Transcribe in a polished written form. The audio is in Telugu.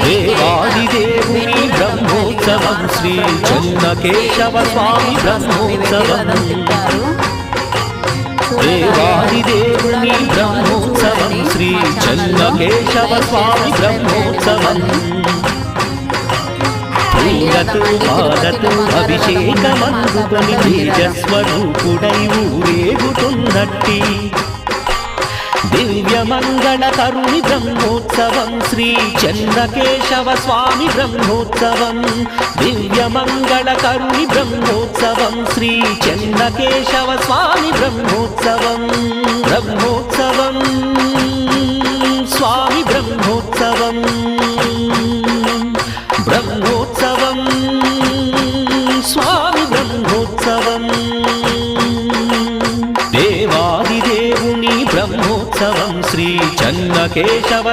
దేవాదిదేవుని బ్రహ్మోత్సవం శ్రీ చెన్నకేశవ స్వామి బ్రహ్మోత్సవం దేవాదిదేవుని బ్రహ్మోత్సవం శ్రీ చెన్నకేశవ స్వామి బ్రహ్మోత్సవం పూలతో పాదతో అభిషేకమందుకొని తేజస్వరూపుడై ఊరేగుతున్నట్టి దివ్యమంగళకరుని బ్రహ్మోత్సవం శ్రీ చెన్నకేశవ స్వామి బ్రహ్మోత్సవం దివ్యమంగళకరుని బ్రహ్మోత్సవం శ్రీ చెన్నకేశవ స్వామి బ్రహ్మోత్సవం బ్రహ్మోత్సవం స్వామి బ్రహ్మోత్సవం బ్రహ్మోత్సవం స్వామి బ్రహ్మోత్సవం దేవాదిదేవుని బ్రహ్మోత్సవం శ్రీ చెన్నకేశవ